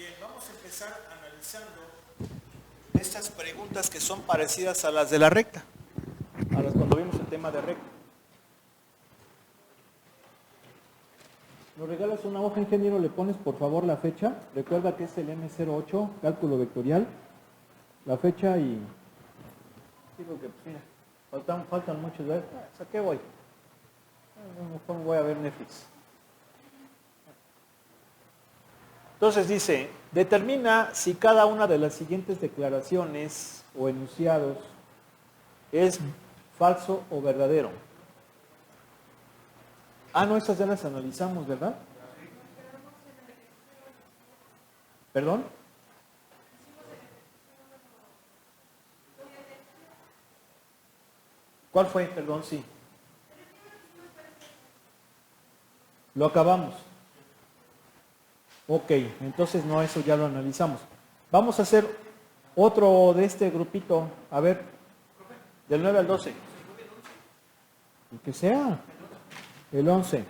Bien, vamos a empezar analizando estas preguntas que son parecidas a las de la recta, a las cuando vimos el tema de recta. ¿Nos regalas una hoja, ingeniero? ¿Le pones por favor la fecha? Recuerda que es el M08, cálculo vectorial, la fecha y... Digo que, pues, mira, faltan muchos, ¿verdad? ¿A qué voy? A lo mejor voy a ver Netflix. Entonces dice, determina si cada una de las siguientes declaraciones o enunciados es falso o verdadero. Ah, no, estas ya las analizamos, ¿verdad? ¿Perdón? ¿Cuál fue? Perdón, sí. Lo acabamos. Ok, entonces no, eso ya lo analizamos. Vamos a hacer otro de este grupito. A ver, del 9 al 12. El que sea. El 11.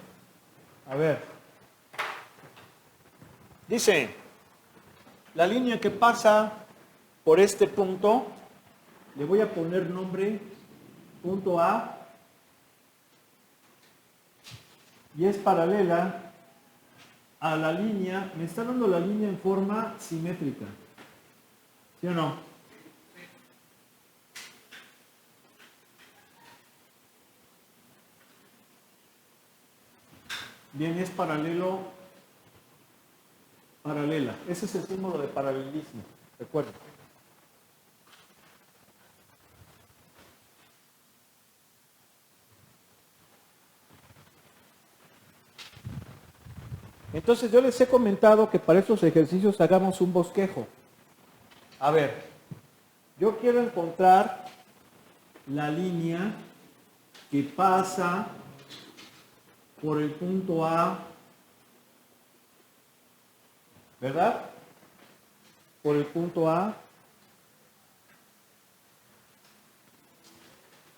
A ver. Dice, la línea que pasa por este punto, le voy a poner nombre, punto A, y es paralela a la línea, me está dando la línea en forma simétrica, ¿sí o no? Bien, es paralelo, paralela. Ese es el símbolo de paralelismo, recuerda. Entonces yo les he comentado que para estos ejercicios hagamos un bosquejo. A ver, yo quiero encontrar la línea que pasa por el punto A, ¿verdad? Por el punto A.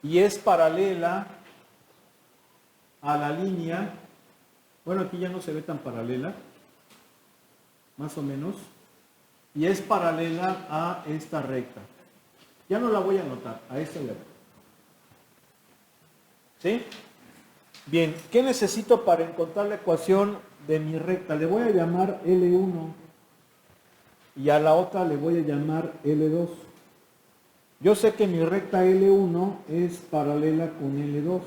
Y es paralela a la línea, bueno, aquí ya no se ve tan paralela, más o menos, y es paralela a esta recta. Ya no la voy a anotar, a esta recta. ¿Sí? Bien, ¿qué necesito para encontrar la ecuación de mi recta? Le voy a llamar L1 y a la otra le voy a llamar L2. Yo sé que mi recta L1 es paralela con L2.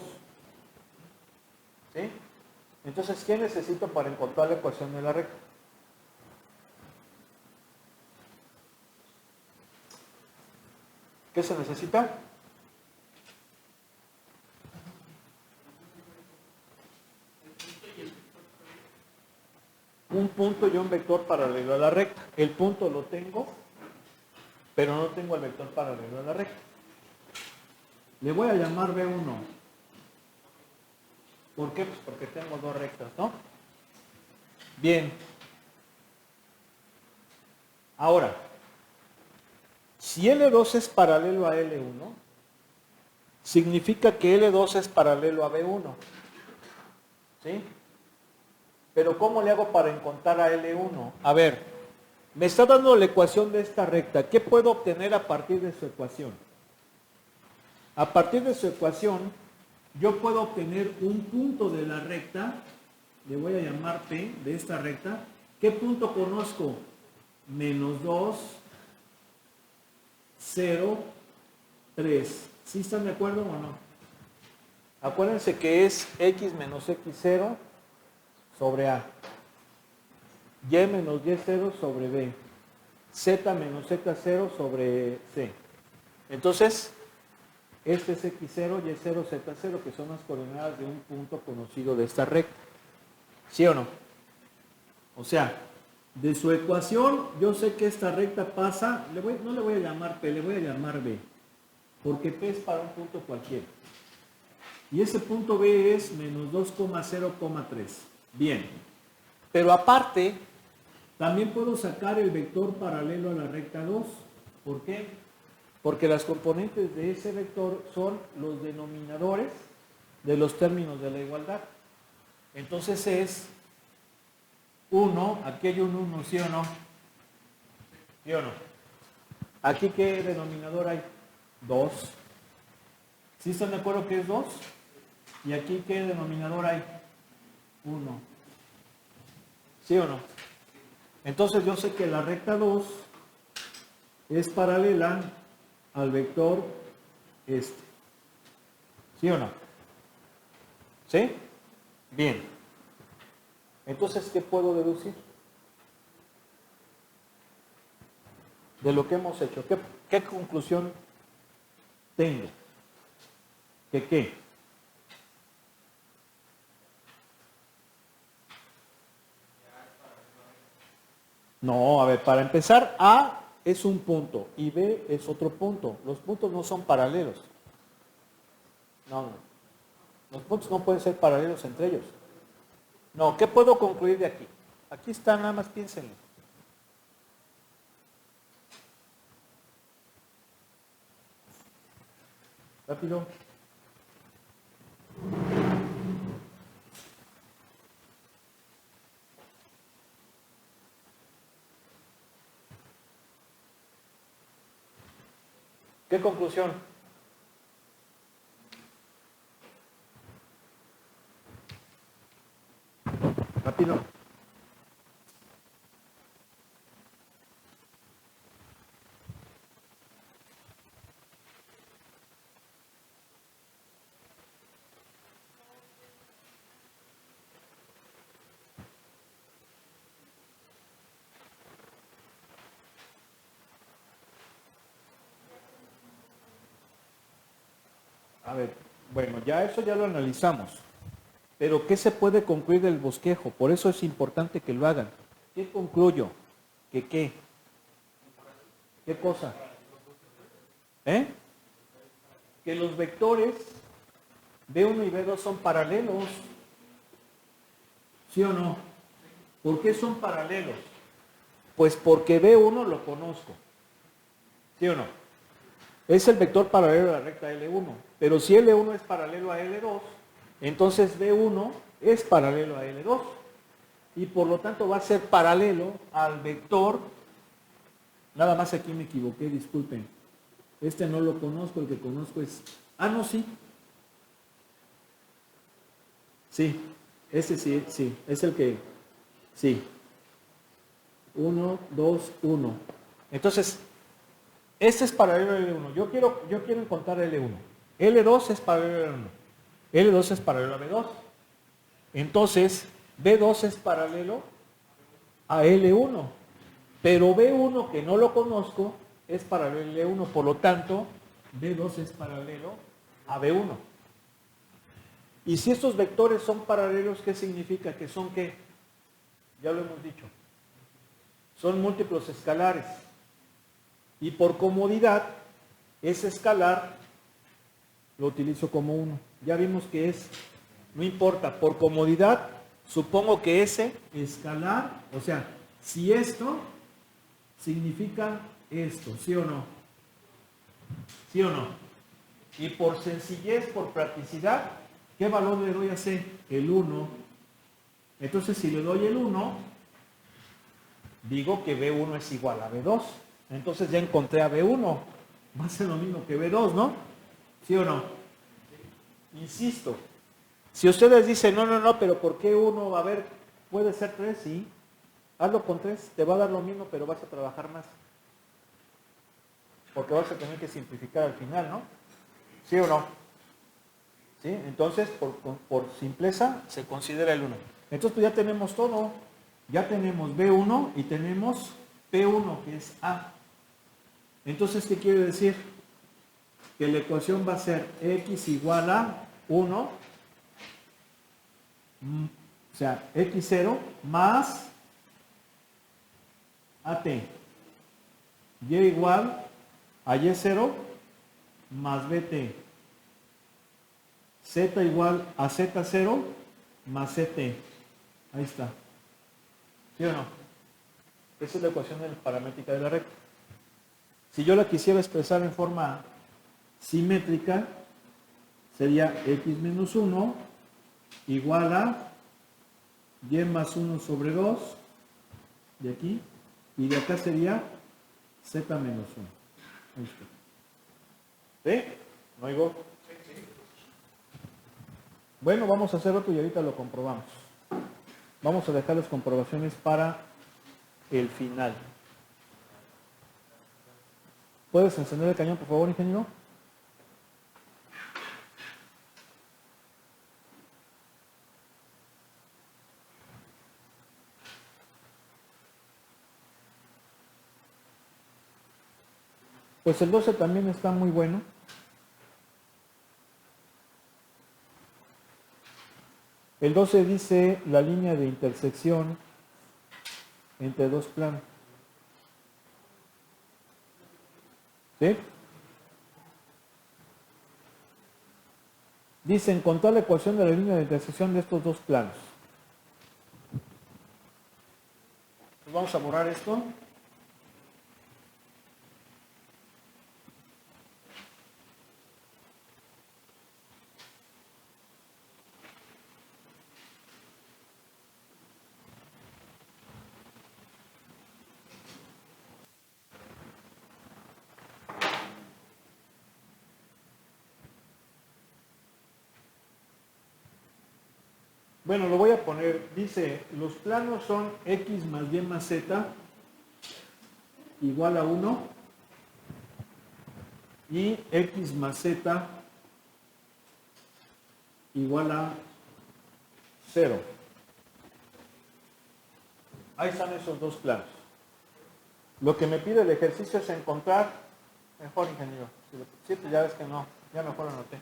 ¿Sí? Entonces, ¿qué necesito para encontrar la ecuación de la recta? ¿Qué se necesita? Un punto y un vector paralelo a la recta. El punto lo tengo, pero no tengo el vector paralelo a la recta. Le voy a llamar B1. ¿Por qué? Pues porque tengo dos rectas, ¿no? Bien. Ahora, si L2 es paralelo a L1, significa que L2 es paralelo a B1. ¿Sí? Pero ¿cómo le hago para encontrar a L1? A ver, me está dando la ecuación de esta recta. ¿Qué puedo obtener a partir de su ecuación? A partir de su ecuación, yo puedo obtener un punto de la recta, le voy a llamar P, de esta recta. ¿Qué punto conozco? Menos 2, 0, 3. ¿Sí están de acuerdo o no? Acuérdense que es X menos X0 sobre A. Y menos Y0 sobre B. Z menos Z0 sobre C. Entonces, este es X0, Y0, Z0, que son las coordenadas de un punto conocido de esta recta. ¿Sí o no? O sea, de su ecuación, yo sé que esta recta pasa, no le voy a llamar P, le voy a llamar B. Porque P es para un punto cualquiera. Y ese punto B es menos 2,0,3. Bien. Pero aparte, también puedo sacar el vector paralelo a la recta 2. ¿Por qué? Porque las componentes de ese vector son los denominadores de los términos de la igualdad. Entonces es 1, aquí hay un 1, ¿sí o no? ¿Sí o no? ¿Aquí qué denominador hay? 2. ¿Sí están de acuerdo que es 2? ¿Y aquí qué denominador hay? 1. ¿Sí o no? Entonces yo sé que la recta 2 es paralela al vector este. ¿Sí o no? ¿Sí? Bien. Entonces, ¿qué puedo deducir? De lo que hemos hecho. ¿Qué conclusión tengo? ¿Que qué? No, a ver, para empezar, A es un punto y B es otro punto. Los puntos no son paralelos. No, no. Los puntos no pueden ser paralelos entre ellos. No, ¿qué puedo concluir de aquí? Aquí está, nada más piénsenlo. Rápido. ¿Qué conclusión? Rápido. A ver, bueno, ya eso ya lo analizamos. Pero ¿qué se puede concluir del bosquejo? Por eso es importante que lo hagan. ¿Qué concluyo? ¿Que qué? ¿Qué cosa? ¿Eh? Que los vectores B1 y B2 son paralelos. ¿Sí o no? ¿Por qué son paralelos? Pues porque B1 lo conozco. ¿Sí o no? Es el vector paralelo a la recta L1. Pero si L1 es paralelo a L2, entonces B1 es paralelo a L2. Y por lo tanto va a ser paralelo al vector. Nada más aquí me equivoqué, disculpen. Este no lo conozco, el que conozco es... Ah, no, sí. Sí, ese sí, sí, es el que... Sí. 1, 2, 1. Entonces, este es paralelo a L1. Yo quiero encontrar L1. L2 es paralelo a L1. L2 es paralelo a B2. Entonces, B2 es paralelo a L1. Pero B1, que no lo conozco, es paralelo a L1. Por lo tanto, B2 es paralelo a B1. Y si estos vectores son paralelos, ¿qué significa? Que son ¿qué? Ya lo hemos dicho. Son múltiplos escalares. Y por comodidad, ese escalar lo utilizo como 1. Ya vimos que es, no importa, por comodidad, supongo que ese escalar, o sea, si esto significa esto, ¿sí o no? ¿Sí o no? Y por sencillez, por practicidad, ¿qué valor le doy a C? El 1. Entonces, si le doy el 1, digo que B1 es igual a B2. Entonces ya encontré a B1. Va a ser lo mismo que B2, ¿no? ¿Sí o no? Insisto. Si ustedes dicen, no, pero ¿por qué 1? A ver, puede ser 3, sí. Hazlo con 3, te va a dar lo mismo, pero vas a trabajar más. Porque vas a tener que simplificar al final, ¿no? ¿Sí o no? ¿Sí? Entonces, por simpleza, se considera el 1. Entonces, pues ya tenemos todo. Ya tenemos B1 y tenemos P1, que es A. Entonces, ¿qué quiere decir? Que la ecuación va a ser X igual a 1, o sea, X0 más AT. Y igual a Y0 más BT. Z igual a Z0 más CT. Ahí está. ¿Sí o no? Esa es la ecuación paramétrica de la recta. Si yo la quisiera expresar en forma simétrica, sería X menos 1 igual a Y más 1 sobre 2 de aquí, y de acá sería Z menos 1. Ahí está. ¿Sí? ¿No oigo? Bueno, vamos a hacer otro y ahorita lo comprobamos. Vamos a dejar las comprobaciones para el final. ¿Puedes encender el cañón, por favor, ingeniero? Pues el 12 también está muy bueno. El 12 dice la línea de intersección entre dos planos. ¿Sí? Dice encontrar la ecuación de la línea de intersección de estos dos planos. Pues vamos a borrar esto. Bueno, lo voy a poner, dice, los planos son x más y más z igual a 1 y x más z igual a 0. Ahí están esos dos planos. Lo que me pide el ejercicio es encontrar, mejor ingeniero, si ya ves que no, ya mejor lo anoté.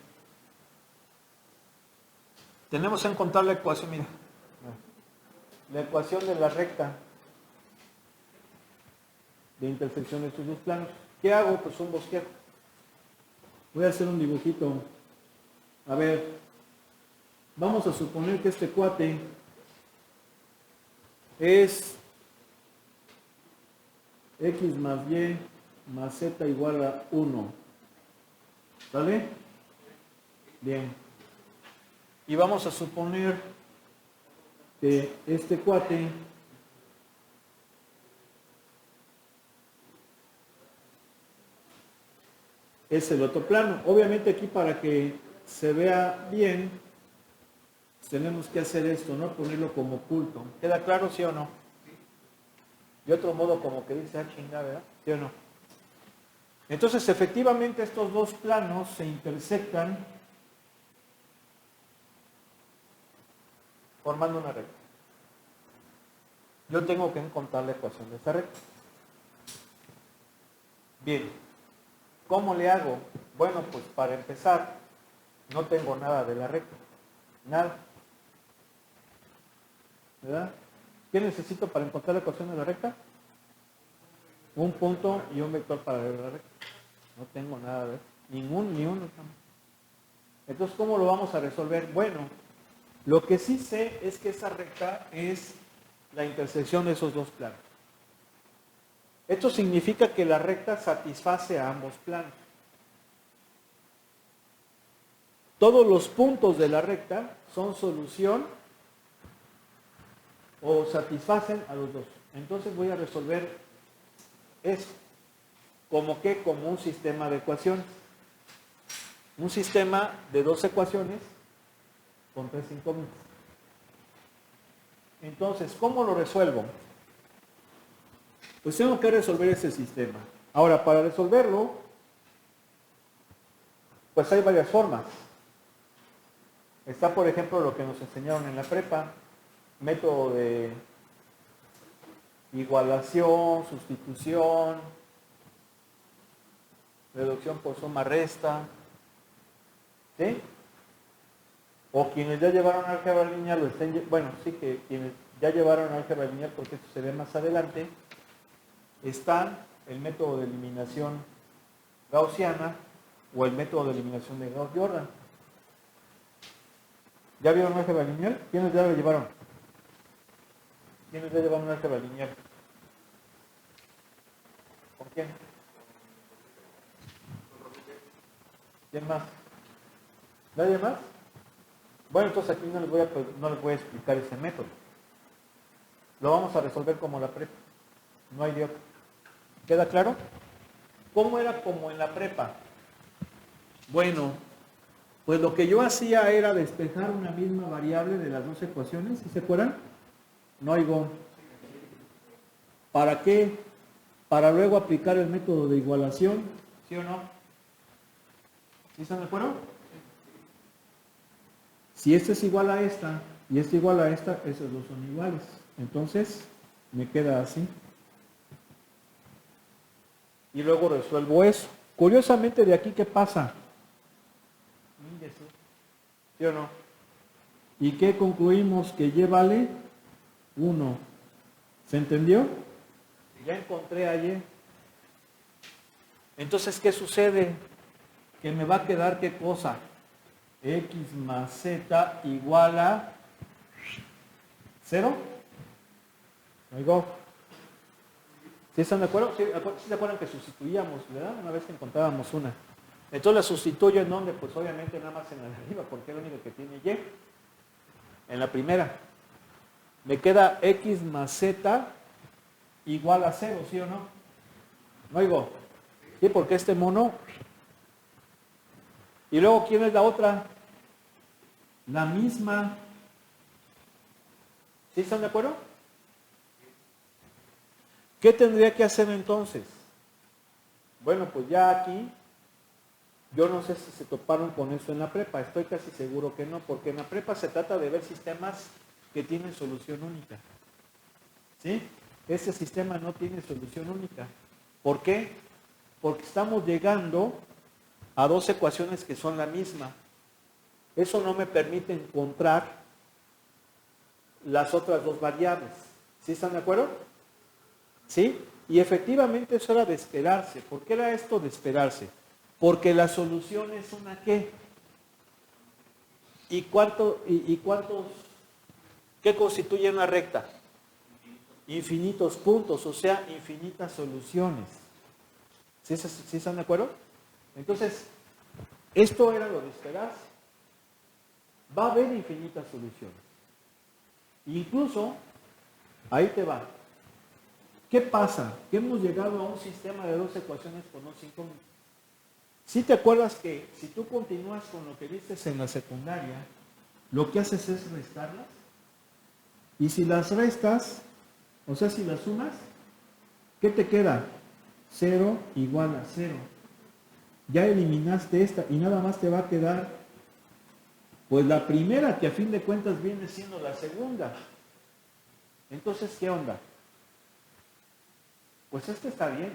Tenemos que encontrar la ecuación, mira, la ecuación de la recta de intersección de estos dos planos. ¿Qué hago? Pues un bosquejo. Voy a hacer un dibujito. A ver, vamos a suponer que este cuate es x más y más z igual a 1. ¿Sale? Bien. Y vamos a suponer que este cuate es el otro plano. Obviamente aquí para que se vea bien, tenemos que hacer esto, ¿no? Ponerlo como oculto. ¿Queda claro, sí o no? De otro modo como que dice, chinga, ¿verdad? ¿Sí o no? Entonces, efectivamente, estos dos planos se intersectan formando una recta. Yo tengo que encontrar la ecuación de esta recta. Bien, ¿cómo le hago? Bueno, pues para empezar, no tengo nada de la recta. Nada. ¿Verdad? ¿Qué necesito para encontrar la ecuación de la recta? Un punto y un vector paralelo a la recta. No tengo nada de eso. Ni uno. Entonces, ¿cómo lo vamos a resolver? Bueno, lo que sí sé es que esa recta es la intersección de esos dos planos. Esto significa que la recta satisface a ambos planos. Todos los puntos de la recta son solución o satisfacen a los dos. Entonces voy a resolver eso. ¿Como qué? Como un sistema de ecuaciones. Un sistema de dos ecuaciones con tres incógnitas. Entonces, ¿cómo lo resuelvo? Pues tengo que resolver ese sistema. Ahora, para resolverlo, pues hay varias formas. Está, por ejemplo, lo que nos enseñaron en la prepa, método de igualación, sustitución, reducción por suma resta, ¿sí? O quienes ya llevaron álgebra lineal, bueno, sí que quienes ya llevaron álgebra lineal, porque esto se ve más adelante, están el método de eliminación gaussiana o el método de eliminación de Gauss-Jordan. ¿Ya vieron álgebra lineal? ¿Quiénes ya lo llevaron? ¿Quiénes ya llevaron álgebra lineal? ¿Con quién? ¿Quién más? ¿Nadie más? Bueno, entonces aquí no les voy a explicar ese método. Lo vamos a resolver como la prepa. No hay de otro. ¿Queda claro? ¿Cómo era como en la prepa? Bueno, pues lo que yo hacía era despejar una misma variable de las dos ecuaciones, ¿sí se acuerdan? No oigo. ¿Para qué? Para luego aplicar el método de igualación, ¿sí o no? ¿Sí están de acuerdo? Si esta es igual a esta y esta igual a esta, esos dos son iguales. Entonces, me queda así. Y luego resuelvo eso. Curiosamente, de aquí, ¿qué pasa? ¿Sí o no? ¿Y qué concluimos? Que Y vale 1. ¿Se entendió? Ya encontré a Y. Entonces, ¿qué sucede? Que me va a quedar ¿qué cosa? X más Z igual a 0. Oigo. ¿Sí están de acuerdo? ¿Sí se acuerdan que sustituíamos, verdad? Una vez que encontrábamos una. Entonces la sustituyo en donde, pues obviamente nada más en la de arriba, porque es lo único que tiene Y. En la primera. Me queda X más Z igual a 0, ¿sí o no? No oigo. ¿Sí? Porque este mono. Y luego, ¿quién es la otra? La misma. ¿Sí están de acuerdo? ¿Qué tendría que hacer entonces? Bueno, pues ya aquí, yo no sé si se toparon con eso en la prepa, estoy casi seguro que no, porque en la prepa se trata de ver sistemas que tienen solución única. ¿Sí? Ese sistema no tiene solución única. ¿Por qué? Porque estamos llegando a dos ecuaciones que son la misma. Eso no me permite encontrar las otras dos variables. ¿Sí están de acuerdo? ¿Sí? Y efectivamente eso era de esperarse. ¿Por qué era esto de esperarse? Porque la solución es una ¿qué? ¿Y cuántos? ¿Qué constituye una recta? Infinitos puntos, o sea, infinitas soluciones. ¿Sí están de acuerdo? Entonces, esto era lo de esperarse. Va a haber infinitas soluciones. Incluso, ahí te va. ¿Qué pasa? Que hemos llegado a un sistema de dos ecuaciones con dos incógnitas. ¿Sí te acuerdas que si tú continúas con lo que viste en la secundaria, lo que haces es restarlas? Y si las restas, o sea, si las sumas, ¿qué te queda? 0 igual a 0. Ya eliminaste esta y nada más te va a quedar, pues la primera, que a fin de cuentas viene siendo la segunda. Entonces, ¿qué onda? Pues este está bien,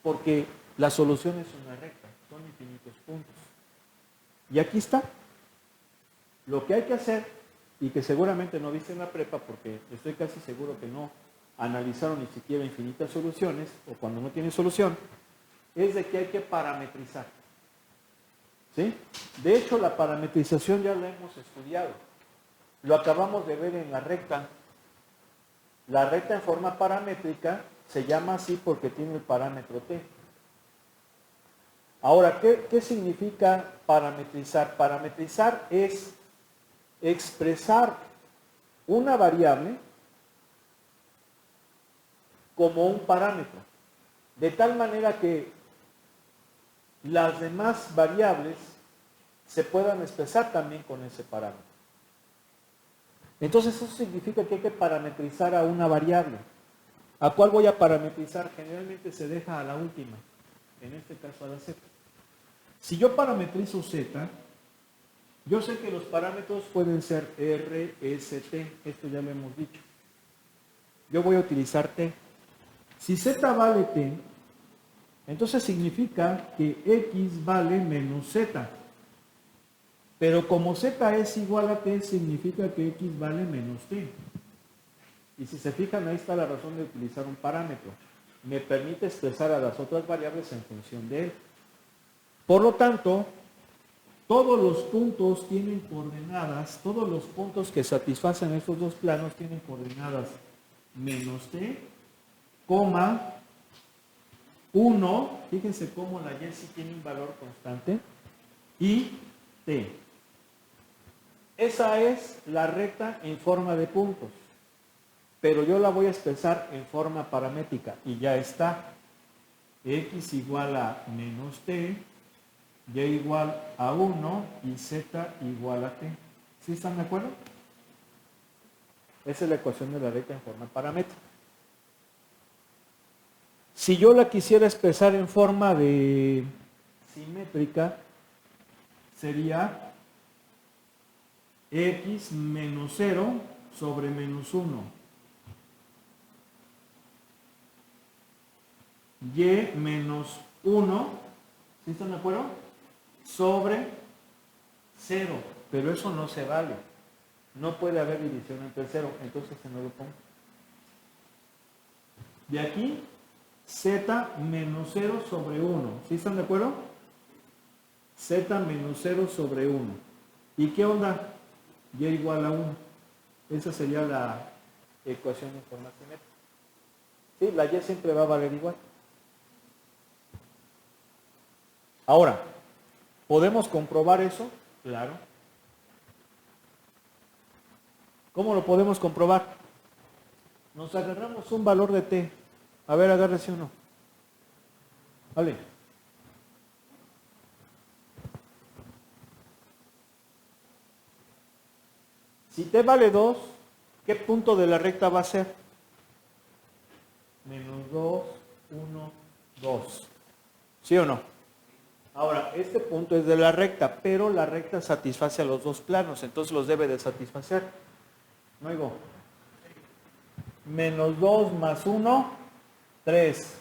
porque la solución es una recta, son infinitos puntos. Y aquí está. Lo que hay que hacer, y que seguramente no viste en la prepa, porque estoy casi seguro que no analizaron ni siquiera infinitas soluciones, o cuando no tienen solución, es de que hay que parametrizar. ¿Sí? De hecho, la parametrización ya la hemos estudiado. Lo acabamos de ver en la recta. La recta en forma paramétrica se llama así porque tiene el parámetro t. Ahora, ¿qué significa parametrizar? Parametrizar es expresar una variable como un parámetro, de tal manera que las demás variables se puedan expresar también con ese parámetro. Entonces eso significa que hay que parametrizar a una variable. ¿A cuál voy a parametrizar? Generalmente se deja a la última, en este caso a la z. Si yo parametrizo z, yo sé que los parámetros pueden ser r, s, t, esto ya lo hemos dicho. Yo voy a utilizar t. Si z vale t, entonces significa que x vale menos z. Pero como z es igual a t, significa que x vale menos t. Y si se fijan, ahí está la razón de utilizar un parámetro. Me permite expresar a las otras variables en función de él. Por lo tanto, todos los puntos tienen coordenadas, todos los puntos que satisfacen estos dos planos tienen coordenadas menos t, coma, 1, fíjense cómo la y sí tiene un valor constante, y t. Esa es la recta en forma de puntos. pero yo la voy a expresar en forma paramétrica y ya está. X igual a menos t, y igual a 1 y z igual a t. ¿Sí están de acuerdo? Esa es la ecuación de la recta en forma paramétrica. Si yo la quisiera expresar en forma de simétrica, sería x menos 0 sobre menos 1. Y menos 1, ¿sí están de acuerdo? Sobre 0, pero eso no se vale. No puede haber división entre 0, entonces se no lo pongo. De aquí, z menos 0 sobre 1, ¿sí están de acuerdo? Z menos 0 sobre 1. ¿Y qué onda? Y igual a 1. Esa sería la ecuación en forma simétrica. Sí, la y siempre va a valer igual. Ahora, ¿podemos comprobar eso? Claro. ¿Cómo lo podemos comprobar? Nos agarramos un valor de t. A ver, agárrese uno. Vale. Si t vale 2, ¿qué punto de la recta va a ser? Menos 2, 1, 2. ¿Sí o no? Ahora, este punto es de la recta, pero la recta satisface a los dos planos, entonces los debe de satisfacer. No digo. Menos 2 más 1, 3.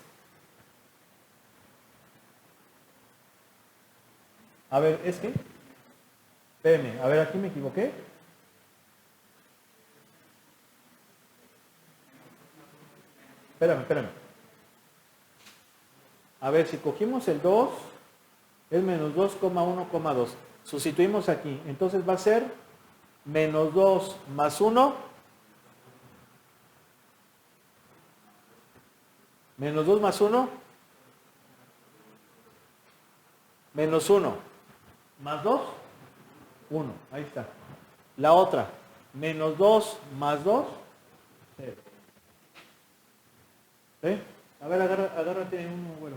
A ver, ¿es qué? Espérame, a ver, aquí me equivoqué. Espérame. A ver, si cogimos el 2, es menos 2,1,2. Sustituimos aquí. Entonces va a ser menos 2 más 1. Menos 2 más 1. Menos 1. Más 2. 1. Ahí está. La otra. Menos 2 más 2. 0. ¿Sí? A ver, agárrate uno, bueno.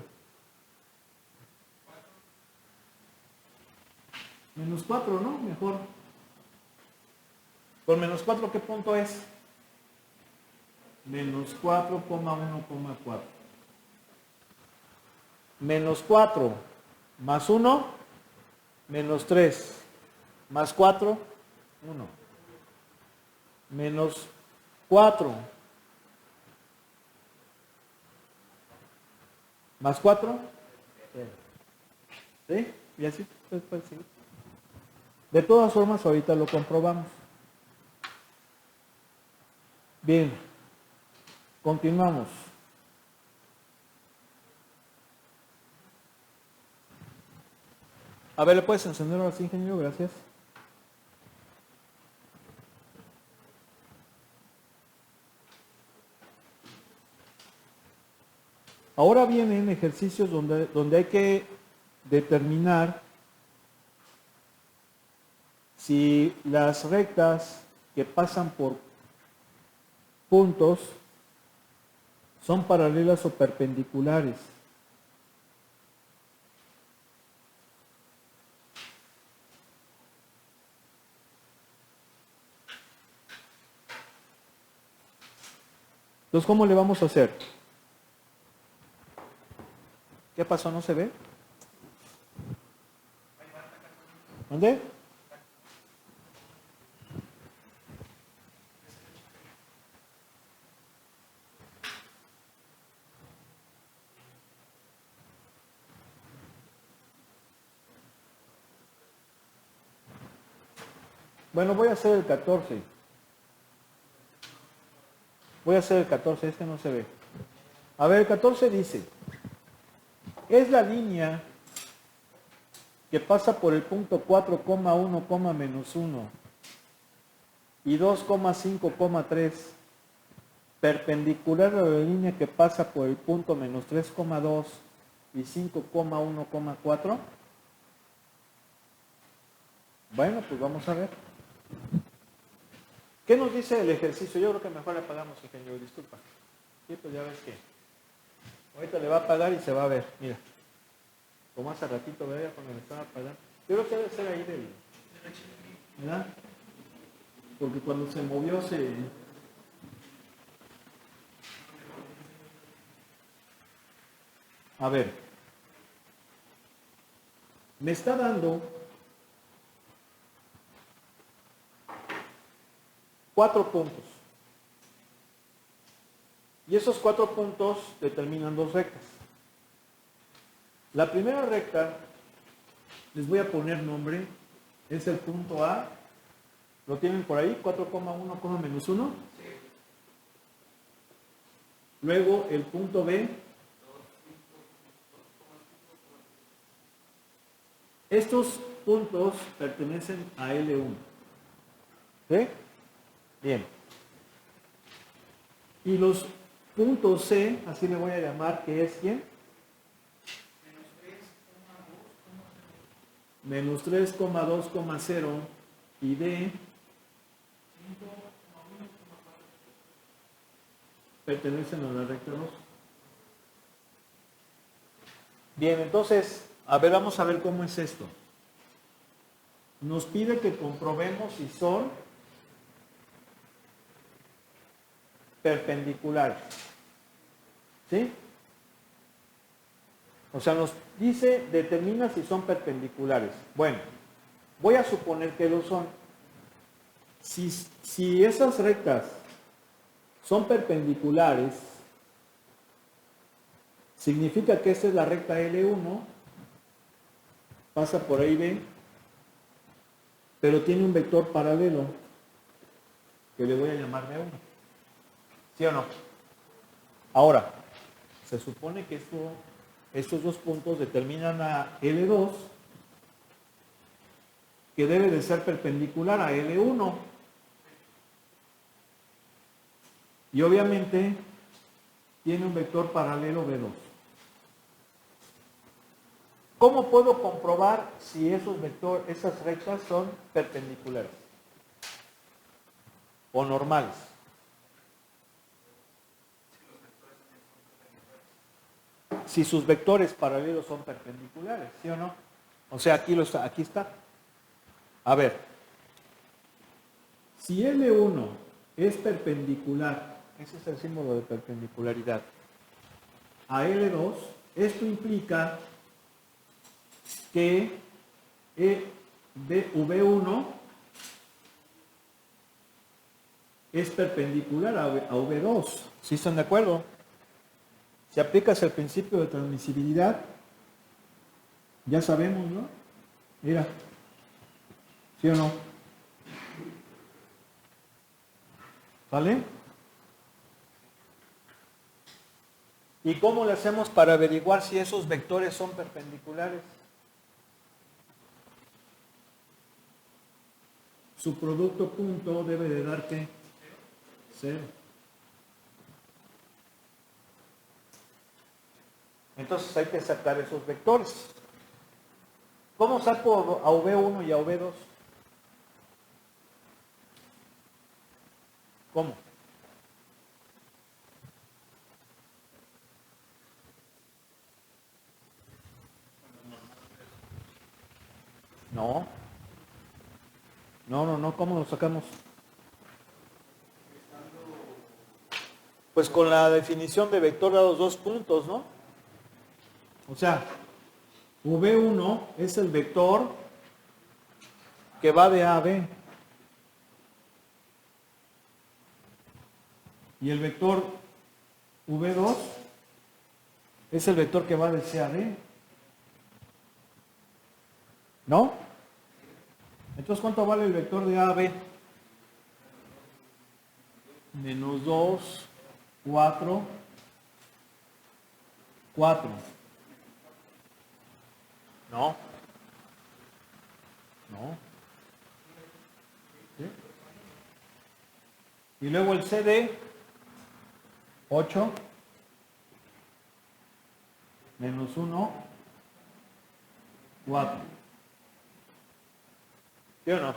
Menos 4, ¿no? Mejor. Con menos 4, ¿qué punto es? Menos 4,1,4. Menos 4 más 1, menos 3 más 4, 1. Menos 4 más 4, 0. ¿Sí? Y así puede seguir. De todas formas, ahorita lo comprobamos. Bien, continuamos. A ver, ¿le puedes encender ahora sí, ingeniero? Gracias. Ahora vienen ejercicios donde hay que determinar si las rectas que pasan por puntos son paralelas o perpendiculares. Entonces, ¿cómo le vamos a hacer? ¿Qué pasó? ¿No se ve? ¿Dónde? Bueno, voy a hacer el 14. Voy a hacer el 14, este no se ve. A ver, el 14 dice, es la línea que pasa por el punto 4,1, menos 1 y 2,5,3 perpendicular a la línea que pasa por el punto menos 3,2 y 5,1,4. Bueno, pues vamos a ver. ¿Qué nos dice el ejercicio? Yo creo que mejor le apagamos, ingeniero, disculpa. Sí, pues ya ves que ahorita le va a apagar y se va a ver, mira. Como hace ratito, veía cuando le estaba apagando. Yo creo que debe ser ahí del... ¿verdad? Porque cuando se movió se... A ver. Me está dando 4 puntos. Y esos 4 puntos determinan 2 rectas. La primera recta, les voy a poner nombre, es el punto A. ¿Lo tienen por ahí? 4,1, menos 1. Luego el punto B. Estos puntos pertenecen a L1. ¿Sí? Bien. Y los puntos C, así le voy a llamar, que es ¿quién? Menos 3,2,0 y D pertenecen a la recta 2. Bien, entonces, a ver, vamos a ver cómo es esto. Nos pide que comprobemos si son perpendiculares. ¿Sí? O sea, nos dice, determina si son perpendiculares. Bueno, voy a suponer que lo son. Si esas rectas son perpendiculares, significa que esta es la recta L1, pasa por ahí B, pero tiene un vector paralelo que le voy a llamar B1. ¿Sí o no? Ahora, se supone que estos 2 puntos determinan a L2, que debe de ser perpendicular a L1. Y obviamente tiene un vector paralelo B2. ¿Cómo puedo comprobar si esas rectas son perpendiculares o normales? Si sus vectores paralelos son perpendiculares, ¿sí o no? O sea, aquí está. A ver, si L1 es perpendicular, ese es el símbolo de perpendicularidad, a L2, esto implica que V1 es perpendicular a V2. ¿Sí están de acuerdo? Si aplicas el principio de transmisibilidad, ya sabemos, ¿no? Mira, ¿sí o no? ¿Vale? ¿Y cómo le hacemos para averiguar si esos vectores son perpendiculares? Su producto punto debe de dar ¿qué? 0. Entonces hay que sacar esos vectores. ¿Cómo saco a V1 y a V2? ¿Cómo? No. No, ¿cómo lo sacamos? Pues con la definición de vector a los 2 puntos, ¿no? O sea, V1 es el vector que va de A a B. Y el vector V2 es el vector que va de C a D. ¿No? Entonces, ¿cuánto vale el vector de A a B? Menos 2, 4, 4. No. No. ¿Sí? Y luego el CD, 8, menos 1, 4. ¿Sí o no?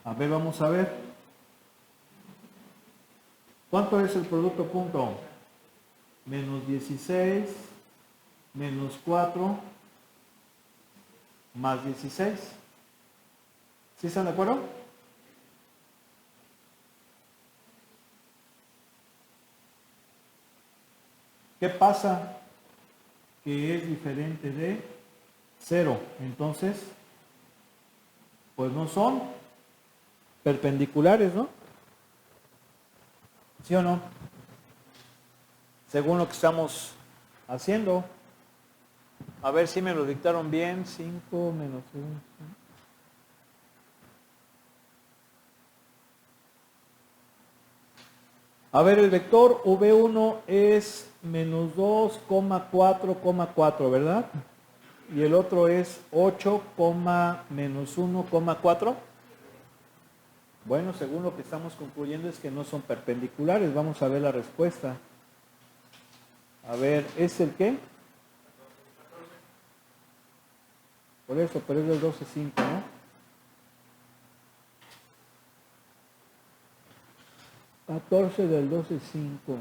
A ver, vamos a ver. ¿Cuánto es el producto punto? Menos 16, menos 4, más 16. ¿Sí están de acuerdo? ¿Qué pasa? Que es diferente de 0. Entonces, pues no son perpendiculares, ¿no? ¿Sí o no? Según lo que estamos haciendo. A ver si me lo dictaron bien. 5 menos 1. A ver, el vector V1 es menos 2,4,4, ¿verdad? Y el otro es 8, menos 1,4. Bueno, según lo que estamos concluyendo es que no son perpendiculares. Vamos a ver la respuesta. A ver, ¿es el qué? Por eso, pero es del 12,5, ¿no? 14 del 12,5.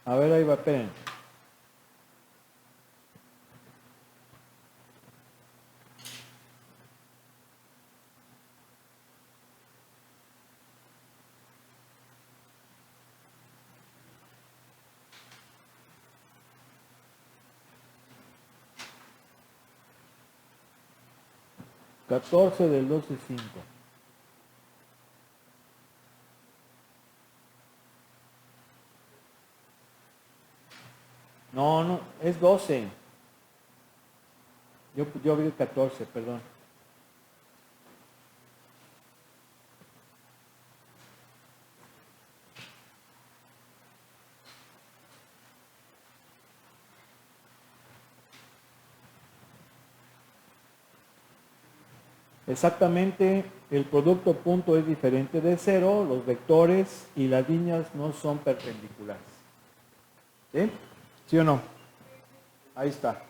A ver, ahí va, esperen. $14 del 12,5. No, no, es 12. Yo vi 14, perdón. Exactamente, el producto punto es diferente de 0, los vectores y las líneas no son perpendiculares. ¿Sí? ¿Sí o no? Ahí está.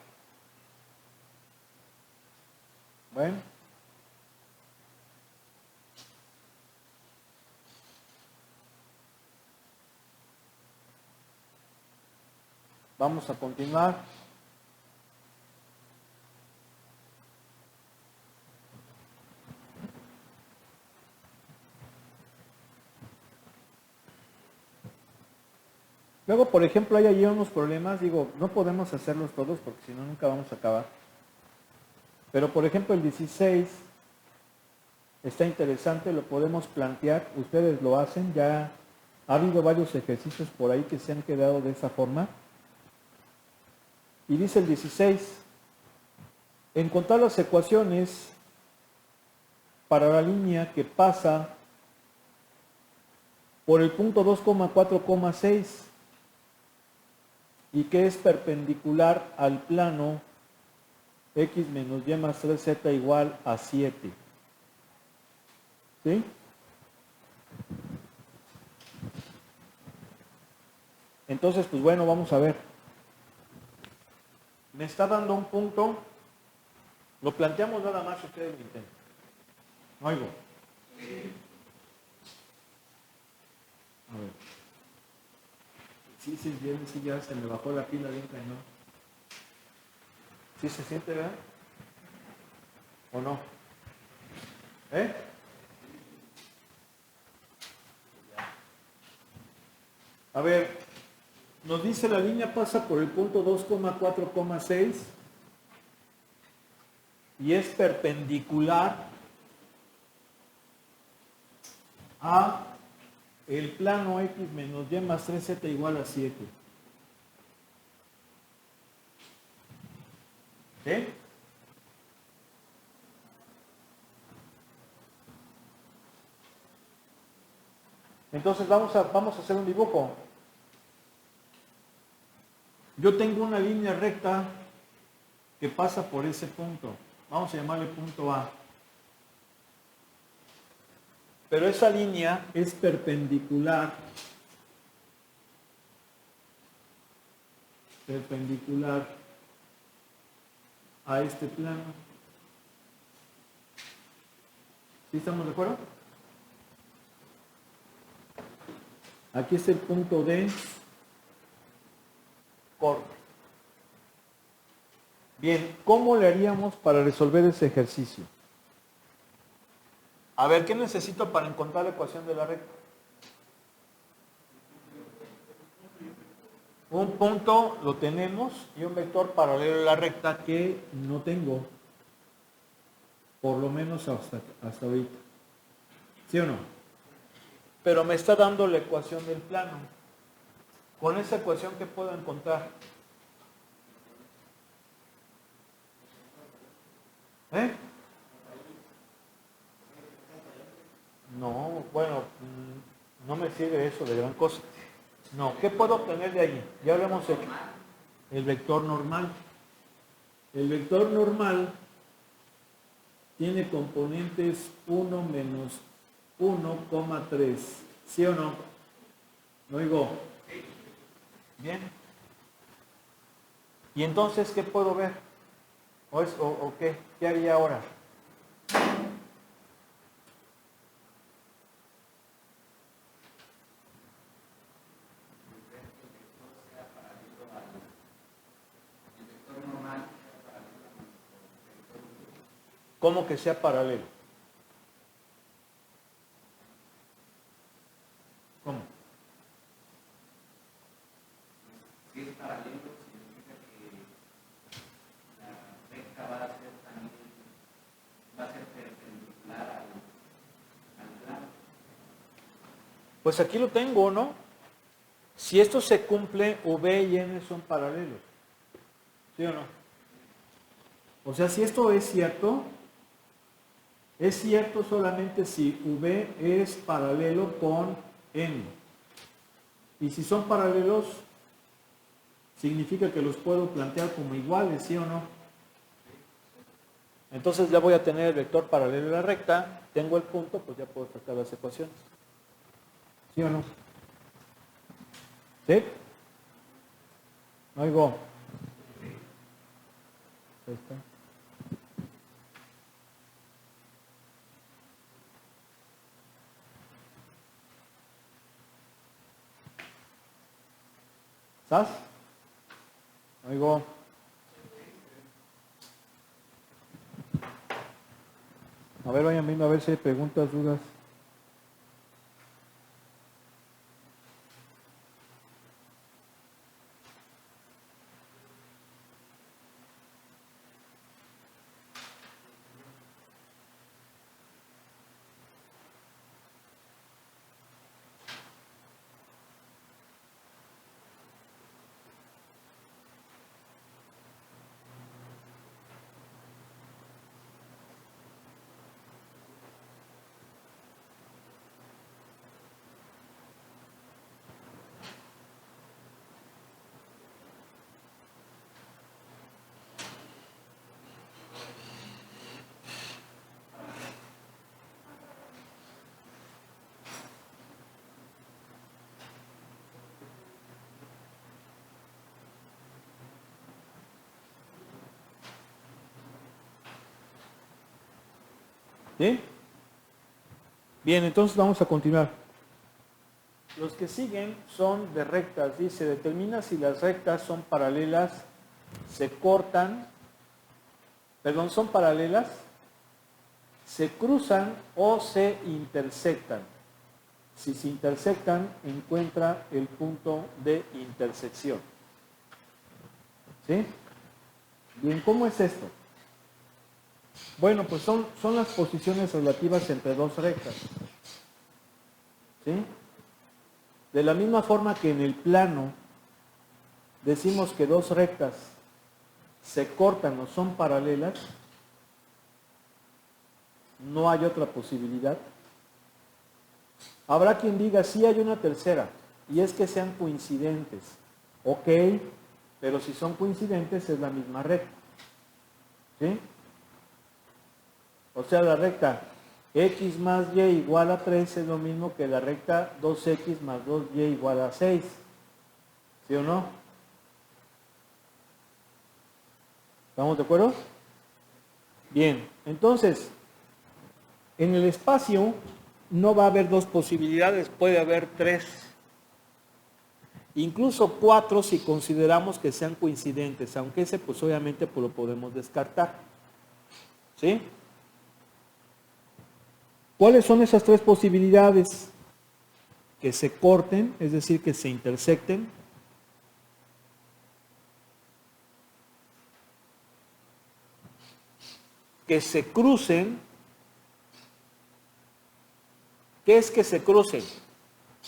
Bueno. Vamos a continuar. Luego, por ejemplo, hay allí unos problemas, digo, no podemos hacerlos todos porque si no nunca vamos a acabar. Pero, por ejemplo, el 16 está interesante, lo podemos plantear, ustedes lo hacen, ya ha habido varios ejercicios por ahí que se han quedado de esa forma. Y dice el 16, encontrar las ecuaciones para la línea que pasa por el punto 2,4,6 y que es perpendicular al plano x menos y más 3z igual a 7. ¿Sí? Entonces, pues bueno, vamos a ver. Me está dando un punto. Lo planteamos nada más, ustedes lo intentan. No oigo. A ver. Sí, sí, bien, sí, ya se me bajó la pila bien cañón. ¿Sí se siente, verdad? ¿O no? ¿Eh? A ver, nos dice la línea pasa por el punto 2,4,6 y es perpendicular a el plano x menos y más 3z igual a 7. ¿Sí? Entonces vamos a hacer un dibujo. Yo tengo una línea recta que pasa por ese punto. Vamos a llamarle punto A. pero esa línea es perpendicular a este plano. ¿Sí estamos de acuerdo? Aquí es el punto de corte. Bien, ¿cómo le haríamos para resolver ese ejercicio? A ver, ¿qué necesito para encontrar la ecuación de la recta? Un punto lo tenemos y un vector paralelo a la recta que no tengo, por lo menos hasta ahorita. ¿Sí o no? Pero me está dando la ecuación del plano. Con esa ecuación, ¿qué puedo encontrar? No, bueno, no me sirve eso de gran cosa. No, ¿qué puedo obtener de ahí? Ya hablamos de el vector normal. El vector normal tiene componentes 1 menos 1,3. ¿Sí o no? ¿No oigo? Bien. ¿Y entonces qué puedo ver? ¿O qué? ¿Qué haría ahora? ¿Cómo que sea paralelo? ¿Cómo? Si es paralelo, significa que la recta va a ser perpendicular al plano. Pues aquí lo tengo, ¿no? Si esto se cumple, V y N son paralelos. ¿Sí o no? O sea, si esto es cierto solamente si V es paralelo con N. Y si son paralelos, significa que los puedo plantear como iguales, ¿sí o no? Entonces ya voy a tener el vector paralelo a la recta, tengo el punto, pues ya puedo sacar las ecuaciones. ¿Sí o no? ¿Sí? ¿No oigo? Ahí está. ¿Estás? ¿No oigo? A ver, vayan viendo a ver si hay preguntas, dudas. ¿Sí? Bien, entonces vamos a continuar. Los que siguen son de rectas. Dice, determina si las rectas son paralelas, se cortan, perdón, son paralelas, se cruzan o se intersectan. Si se intersectan, encuentra el punto de intersección. ¿Sí? Bien, ¿cómo es esto? Bueno, pues son las posiciones relativas entre dos rectas. ¿Sí? De la misma forma que en el plano decimos que dos rectas se cortan o son paralelas, no hay otra posibilidad. Habrá quien diga, sí hay una tercera, y es que sean coincidentes. Ok, pero si son coincidentes es la misma recta. ¿Sí? O sea, la recta X más Y igual a 3 es lo mismo que la recta 2X más 2Y igual a 6. ¿Sí o no? ¿Estamos de acuerdo? Bien, entonces, en el espacio no va a haber dos posibilidades, puede haber tres. Incluso cuatro si consideramos que sean coincidentes, aunque ese pues obviamente pues, lo podemos descartar. ¿Sí? ¿Cuáles son esas tres posibilidades? Que se corten, es decir, que se intersecten. Que se crucen. ¿Qué es que se crucen?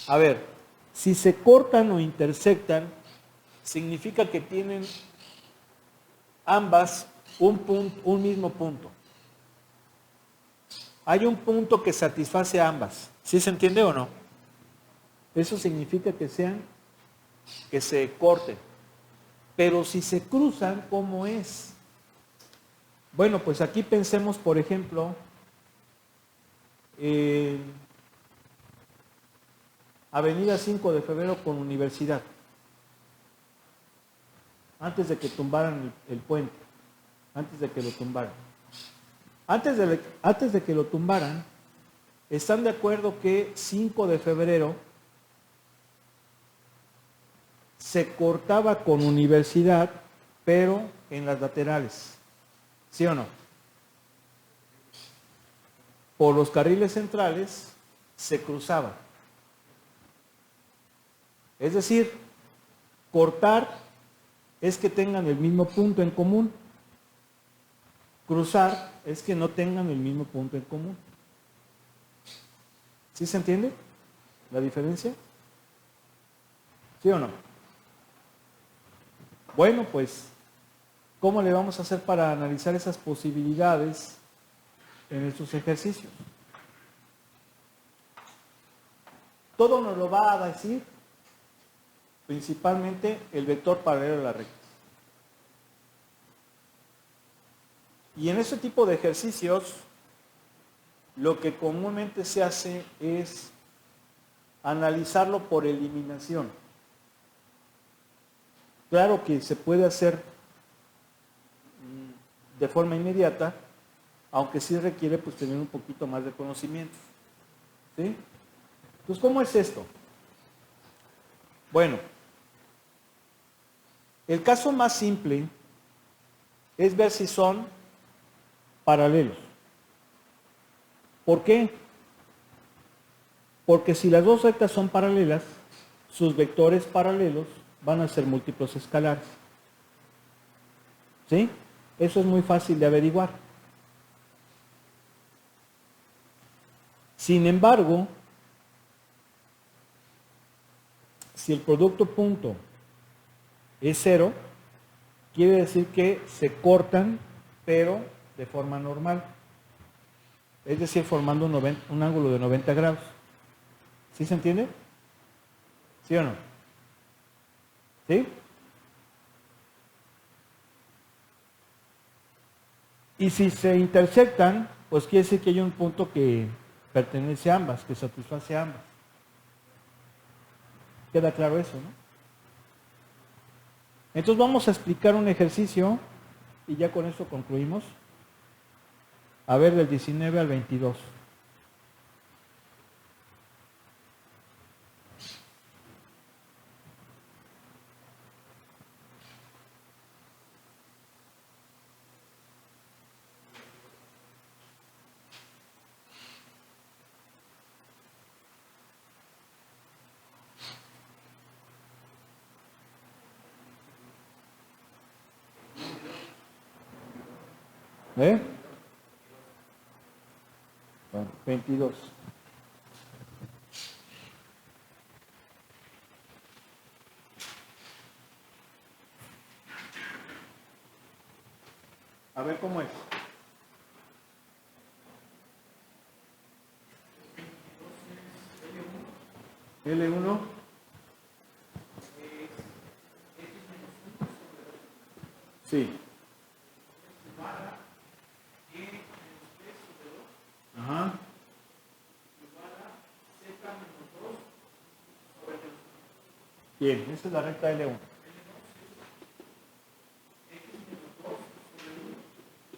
A ver, si se cortan o intersectan, significa que tienen ambas un mismo punto. Hay un punto que satisface a ambas. ¿Sí se entiende o no? Eso significa que se corten. Pero si se cruzan, ¿cómo es? Bueno, pues aquí pensemos, por ejemplo, Avenida 5 de Febrero con Universidad. Antes de que tumbaran el puente. Antes de que lo tumbaran. Antes de que lo tumbaran, ¿están de acuerdo que 5 de febrero se cortaba con Universidad, pero en las laterales? ¿Sí o no? Por los carriles centrales se cruzaba. Es decir, cortar es que tengan el mismo punto en común. Cruzar es que no tengan el mismo punto en común. ¿Sí se entiende la diferencia? ¿Sí o no? Bueno, pues, ¿cómo le vamos a hacer para analizar esas posibilidades en estos ejercicios? Todo nos lo va a decir principalmente el vector paralelo a la recta. Y en ese tipo de ejercicios, lo que comúnmente se hace es analizarlo por eliminación. Claro que se puede hacer de forma inmediata, aunque sí requiere pues tener un poquito más de conocimiento. ¿Sí? Entonces, ¿cómo es esto? Bueno, el caso más simple es ver si son paralelos. ¿Por qué? Porque si las dos rectas son paralelas, sus vectores paralelos van a ser múltiplos escalares. ¿Sí? Eso es muy fácil de averiguar. Sin embargo, si el producto punto es 0, quiere decir que se cortan, pero de forma normal. Es decir, formando un ángulo de 90 grados. ¿Sí se entiende? ¿Sí o no? ¿Sí? Y si se intersectan, pues quiere decir que hay un punto que pertenece a ambas, que satisface a ambas. ¿Queda claro eso, no? Entonces vamos a explicar un ejercicio y ya con esto concluimos. A ver, del 19 al 22. ¿Eh? Bueno, 22. A ver cómo es. L1. Sí. Ajá. Bien, esa es la recta L1.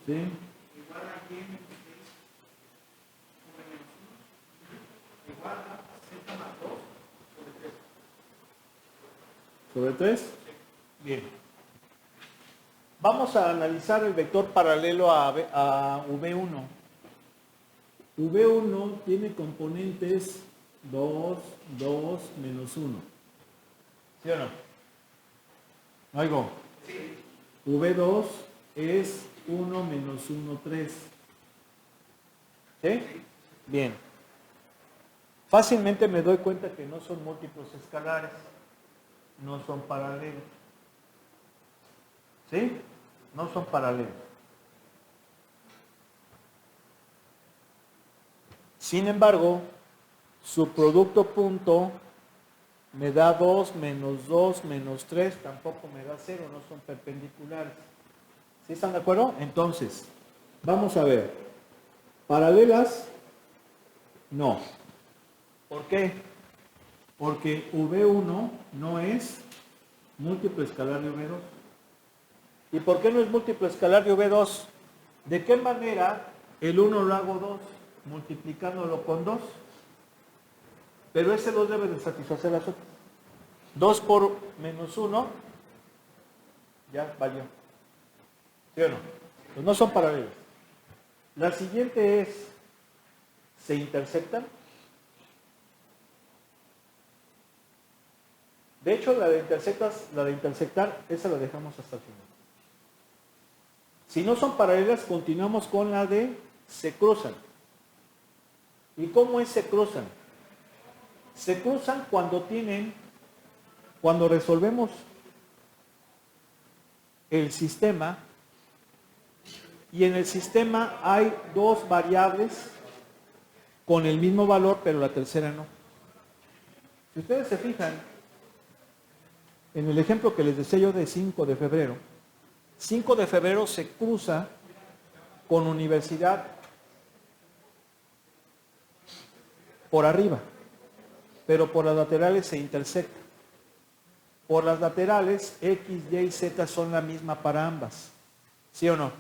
¿Sí? Igual a y menos 6 sobre menos 1. Igual a z más 2 sobre 3. ¿Sobre 3? Bien. Vamos a analizar el vector paralelo a V1. V1 tiene componentes 2, 2, menos 1. ¿Sí o no? ¿Oigo? Sí. V2 es 1 menos 1, 3. ¿Sí? Bien. Fácilmente me doy cuenta que no son múltiplos escalares, no son paralelos. ¿Sí? No son paralelos. Sin embargo, su producto punto me da 2 menos 2 menos 3, tampoco me da 0, no son perpendiculares. ¿Sí están de acuerdo? Entonces, vamos a ver. ¿Paralelas? No. ¿Por qué? Porque V1 no es múltiplo escalar de V2. ¿Y por qué no es múltiplo escalar de V2? ¿De qué manera el 1 lo hago 2? Multiplicándolo con 2. Pero ese 2 debe de satisfacer las otras. 2 por menos 1, ya valió. ¿Sí o no? Pues no son paralelos. La siguiente es, ¿se intersectan? De hecho, la de intersectar, esa la dejamos hasta el final. Si no son paralelas, continuamos con la de se cruzan. ¿Y cómo es se cruzan? Se cruzan cuando resolvemos el sistema y en el sistema hay dos variables con el mismo valor, pero la tercera no. Si ustedes se fijan, en el ejemplo que les decía yo de 5 de febrero, 5 de febrero se cruza con universidad por arriba, pero por las laterales se intersecta. Por las laterales, X, Y y Z son la misma para ambas, ¿sí o no?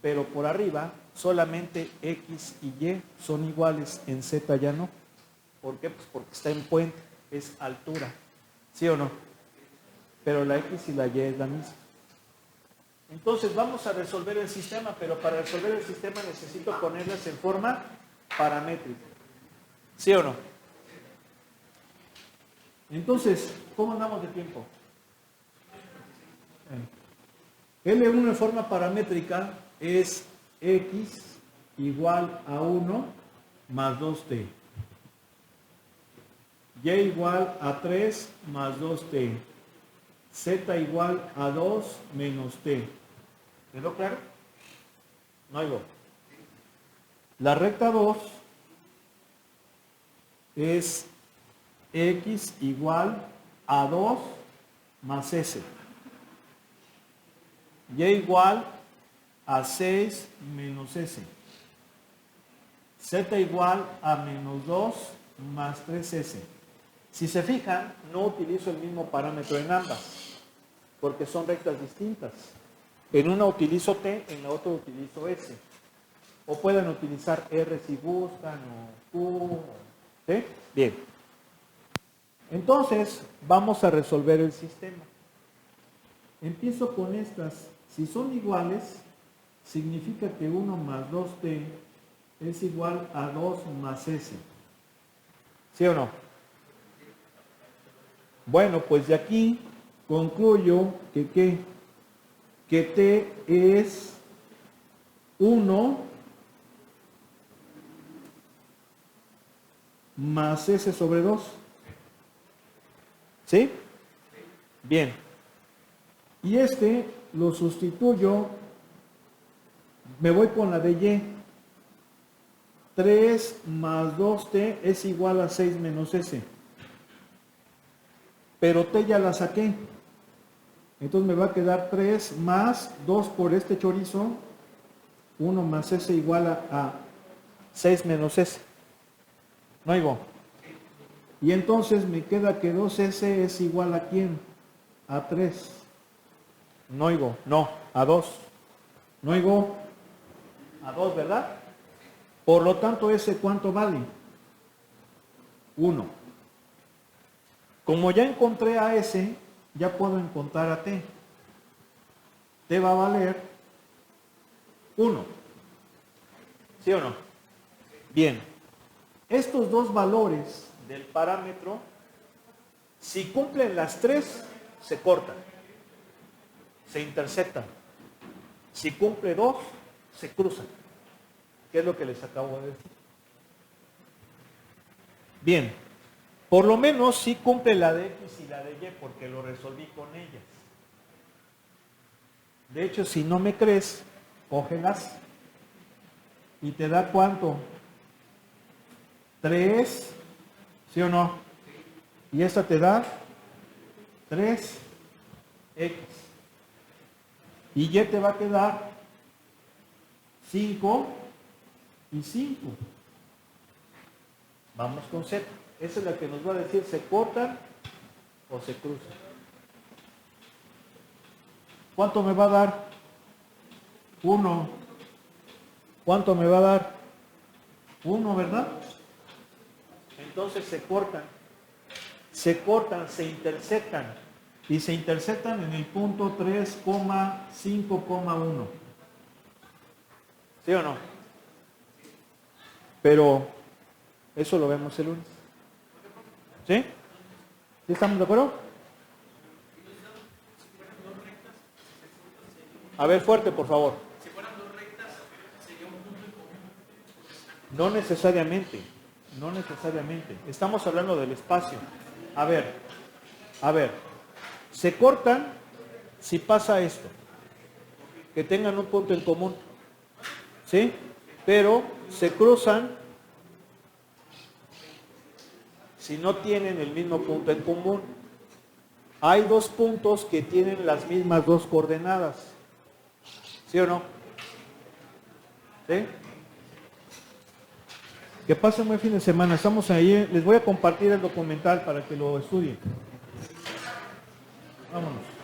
Pero por arriba, solamente X y Y son iguales, en Z ya no. ¿Por qué? Pues porque está en puente, es altura, ¿sí o no? Pero la X y la Y es la misma. Entonces vamos a resolver el sistema, pero para resolver el sistema necesito ponerlas en forma paramétrica, ¿sí o no? Entonces, ¿cómo andamos de tiempo? L1 en forma paramétrica es X igual a 1 más 2t. Y igual a 3 más 2t. Z igual a 2 menos t. ¿Quedó claro? No hay. La recta 2 es X igual a 2 más S. Y igual a 6 menos S. Z igual a menos 2 más 3S. Si se fijan, no utilizo el mismo parámetro en ambas, porque son rectas distintas. En una utilizo T, en la otra utilizo S. O pueden utilizar R si gustan, o Q. ¿Sí? Bien. Entonces, vamos a resolver el sistema. Empiezo con estas. Si son iguales, significa que 1 más 2t es igual a 2 más s. ¿Sí o no? Bueno, pues de aquí concluyo que t es 1 más s sobre 2. ¿Sí? Bien. Y este lo sustituyo, me voy con la de y. 3 más 2t es igual a 6 menos s. Pero t ya la saqué. Entonces me va a quedar 3 más 2 por este chorizo. 1 más s igual a 6 menos s. ¿No oigo? Y entonces me queda que 2S es igual a ¿quién? A 3. No oigo, no, a 2. No oigo, a 2, ¿verdad? Por lo tanto, ¿ese cuánto vale? 1. Como ya encontré a S, ya puedo encontrar a T. T va a valer 1. ¿Sí o no? Bien. Estos dos valores del parámetro, si cumplen las tres, se cortan, se intersectan. Si cumple 2, se cruzan. ¿Qué es lo que les acabo de decir? Bien, por lo menos sí cumple la de X y la de Y porque lo resolví con ellas. De hecho, si no me crees, cógelas y te da ¿cuánto? 3, ¿sí o no? Y esta te da 3X. Y Y te va a quedar 5 y 5. Vamos con Z. Esa es la que nos va a decir se cortan o se cruzan. ¿Cuánto me va a dar? 1. ¿Cuánto me va a dar? 1, ¿verdad? Entonces se cortan. Se cortan, se intersectan. Y se intersectan en el punto 3,5,1. ¿Sí o no? Pero eso lo vemos el lunes. ¿Sí? ¿Sí estamos de acuerdo? A ver, fuerte, por favor. Si fueran dos rectas, sería un punto en común. No necesariamente. No necesariamente. Estamos hablando del espacio. A ver. Se cortan si pasa esto. Que tengan un punto en común. ¿Sí? Pero se cruzan si no tienen el mismo punto en común. Hay dos puntos que tienen las mismas dos coordenadas. ¿Sí o no? ¿Sí? Que pasen buen fin de semana. Estamos ahí. Les voy a compartir el documental para que lo estudien. Vámonos.